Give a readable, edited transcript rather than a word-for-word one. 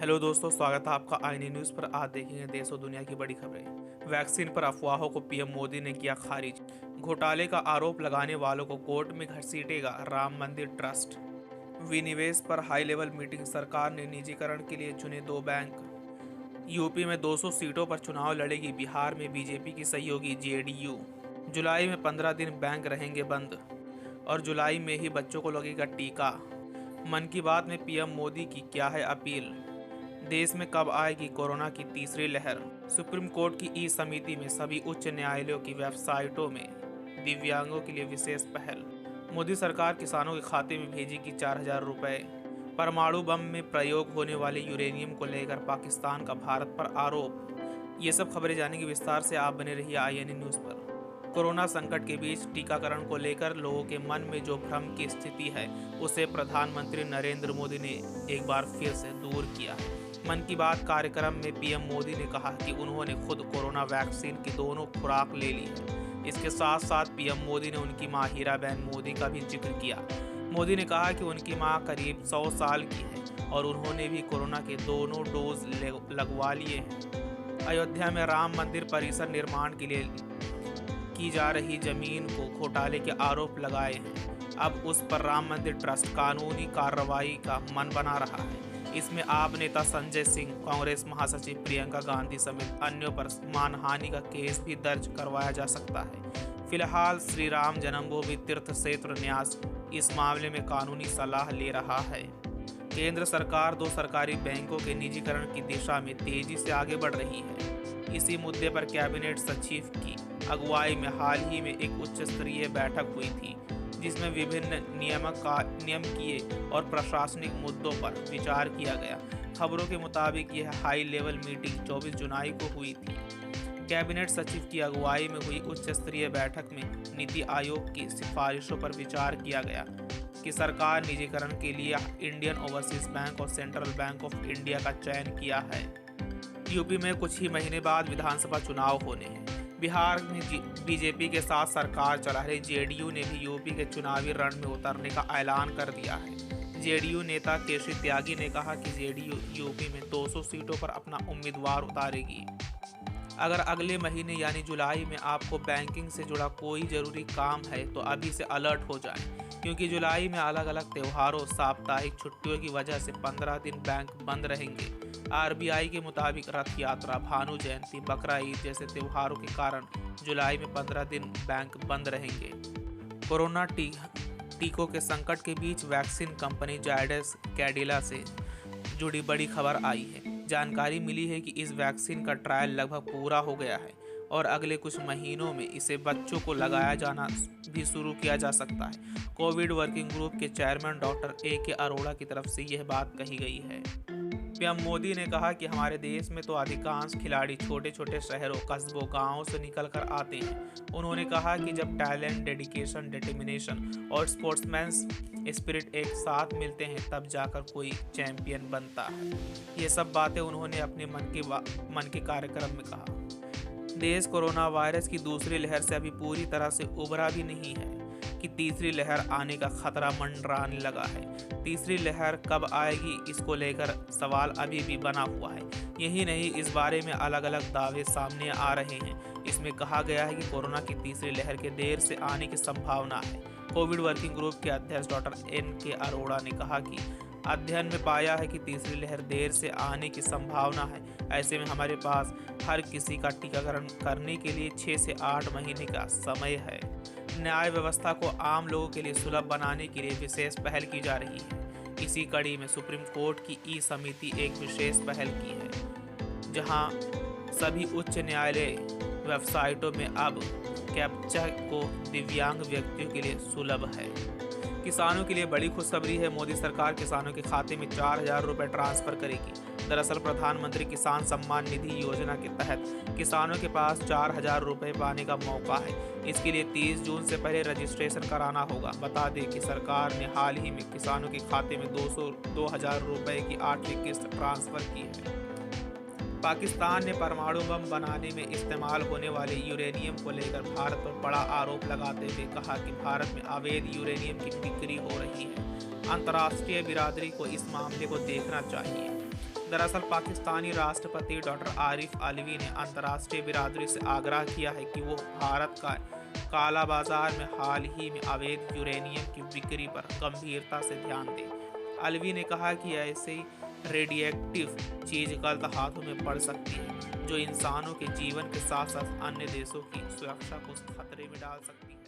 Hello दोस्तों, स्वागत है आपका आईएनए न्यूज़ पर। आज देखेंगे देश और दुनिया की बड़ी खबरें। वैक्सीन पर अफवाहों को पीएम मोदी ने किया खारिज। घोटाले का आरोप लगाने वालों को कोर्ट में घसीटेगा राम मंदिर ट्रस्ट। विनिवेश पर हाई लेवल मीटिंग। सरकार ने निजीकरण के लिए चुने 2 बैंक। यूपी में 200 सीटों पर चुनाव लड़ेगी। बिहार में बीजेपी की सहयोगी जेडीयू। जुलाई में 15 दिन बैंक रहेंगे बंद और जुलाई में ही बच्चों को लगेगा टीका। मन की बात में पीएम मोदी की क्या है अपील। देश में कब आएगी कोरोना की तीसरी लहर। सुप्रीम कोर्ट की ई समिति में सभी उच्च न्यायालयों की वेबसाइटों में दिव्यांगों के लिए विशेष पहल। मोदी सरकार किसानों के खाते में भेजेगी 4000 रुपए। परमाणु बम में प्रयोग होने वाले यूरेनियम को लेकर पाकिस्तान का भारत पर आरोप। ये सब खबरें जानेंगे विस्तार से। आप बने रहिए आईएनए न्यूज़ पर। कोरोना संकट के बीच टीकाकरण को लेकर लोगों के मन में जो भ्रम की स्थिति है, उसे प्रधानमंत्री नरेंद्र मोदी ने एक बार फिर से दूर किया है। मन की बात कार्यक्रम में पीएम मोदी ने कहा कि उन्होंने खुद कोरोना वैक्सीन की दोनों खुराक ले ली है। इसके साथ साथ पीएम मोदी ने उनकी मां हीराबेन मोदी का भी जिक्र किया। मोदी ने कहा कि उनकी मां करीब 100 साल की है और उन्होंने भी कोरोना के दोनों डोज लगवा लिए हैं। अयोध्या में राम मंदिर परिसर निर्माण के लिए की जा रही जमीन को घोटाले के आरोप लगाए हैं। अब उस पर राम मंदिर ट्रस्ट कानूनी कार्रवाई का मन बना रहा है। इसमें आप नेता संजय सिंह, कांग्रेस महासचिव प्रियंका गांधी समेत अन्यों पर मानहानि का केस भी दर्ज करवाया जा सकता है। फिलहाल श्री राम जन्मभूमि तीर्थ क्षेत्र न्यास इस मामले में कानूनी सलाह ले रहा है। केंद्र सरकार 2 सरकारी बैंकों के निजीकरण की दिशा में तेजी से आगे बढ़ रही है। इसी मुद्दे पर कैबिनेट सचिव की अगुवाई में हाल ही में एक उच्च स्तरीय बैठक हुई थी, जिसमें विभिन्न नियामकीय और प्रशासनिक मुद्दों पर विचार किया गया। खबरों के मुताबिक यह हाई लेवल मीटिंग 24 जुलाई को हुई थी। कैबिनेट सचिव की अगुवाई में हुई उच्च स्तरीय बैठक में नीति आयोग की सिफारिशों पर विचार किया गया कि सरकार निजीकरण के लिए इंडियन ओवरसीज बैंक और सेंट्रल बैंक ऑफ इंडिया का चयन किया है। यूपी में कुछ ही महीने बाद विधानसभा चुनाव होने हैं। बिहार में बीजेपी के साथ सरकार चला रही जेडीयू ने भी यूपी के चुनावी रण में उतरने का ऐलान कर दिया है। जेडीयू नेता केशरी त्यागी ने कहा कि जेडीयू यूपी में 200 सीटों पर अपना उम्मीदवार उतारेगी। अगर अगले महीने यानी जुलाई में आपको बैंकिंग से जुड़ा कोई जरूरी काम है तो अभी से अलर्ट हो जाएं, क्योंकि जुलाई में अलग अलग त्योहारों, साप्ताहिक छुट्टियों की वजह से 15 दिन बैंक बंद रहेंगे। आरबीआई के मुताबिक रथ यात्रा, भानु जयंती, बकरा ईद जैसे त्योहारों के कारण जुलाई में 15 दिन बैंक बंद रहेंगे। कोरोना टीकों के संकट के बीच वैक्सीन कंपनी जायडस कैडिला से जुड़ी बड़ी खबर आई है। जानकारी मिली है कि इस वैक्सीन का ट्रायल लगभग पूरा हो गया है और अगले कुछ महीनों में इसे बच्चों को लगाया जाना भी शुरू किया जा सकता है। कोविड वर्किंग ग्रुप के चेयरमैन डॉक्टर ए.के. अरोड़ा की तरफ से यह बात कही गई है। पीएम मोदी ने कहा कि हमारे देश में तो अधिकांश खिलाड़ी छोटे छोटे शहरों, कस्बों, गांवों से निकल कर आते हैं। उन्होंने कहा कि जब टैलेंट, डेडिकेशन, डिटर्मिनेशन और स्पोर्ट्समैन स्पिरिट एक साथ मिलते हैं तब जाकर कोई चैंपियन बनता है। ये सब बातें उन्होंने अपने मन के कार्यक्रम में कहा। देश कोरोना वायरस की दूसरी लहर से अभी पूरी तरह से उबरा भी नहीं है कि तीसरी लहर आने का खतरा मंडराने लगा है। तीसरी लहर कब आएगी, इसको लेकर सवाल अभी भी बना हुआ है। यही नहीं, इस बारे में अलग अलग दावे सामने आ रहे हैं। इसमें कहा गया है कि कोरोना की तीसरी लहर के देर से आने की संभावना है। कोविड वर्किंग ग्रुप के अध्यक्ष डॉक्टर एन.के. अरोड़ा ने कहा कि अध्ययन में पाया है कि तीसरी लहर देर से आने की संभावना है। ऐसे में हमारे पास हर किसी का टीकाकरण करने के लिए 6 से 8 महीने का समय है। न्याय व्यवस्था को आम लोगों के लिए सुलभ बनाने के लिए विशेष पहल की जा रही है। इसी कड़ी में सुप्रीम कोर्ट की ई समिति एक विशेष पहल की है, जहां सभी उच्च न्यायालय वेबसाइटों में अब कैप्चा को दिव्यांग व्यक्तियों के लिए सुलभ है। किसानों के लिए बड़ी खुशखबरी है। मोदी सरकार किसानों के खाते में 4000 रुपए ट्रांसफर करेगी। दरअसल प्रधानमंत्री किसान सम्मान निधि योजना के तहत किसानों के पास 4000 रुपए पाने का मौका है। इसके लिए 30 जून से पहले रजिस्ट्रेशन कराना होगा। बता दें कि सरकार ने हाल ही में किसानों के खाते में 2000 रुपए की 8वीं किस्त ट्रांसफर की है। पाकिस्तान ने परमाणु बम बनाने में इस्तेमाल होने वाले यूरेनियम को लेकर भारत पर बड़ा आरोप लगाते हुए कहा कि भारत में अवैध यूरेनियम की बिक्री हो रही है। अंतर्राष्ट्रीय बिरादरी को इस मामले को देखना चाहिए। दरअसल पाकिस्तानी राष्ट्रपति डॉक्टर आरिफ अलवी ने अंतर्राष्ट्रीय बिरादरी से आग्रह किया है कि वो भारत का काला बाजार में हाल ही में अवैध यूरेनियम की बिक्री पर गंभीरता से ध्यान दे। अलवी ने कहा कि ऐसी रेडिएक्टिव चीज गलत हाथों में पड़ सकती है, जो इंसानों के जीवन के साथ साथ अन्य देशों की सुरक्षा को खतरे में डाल सकती है।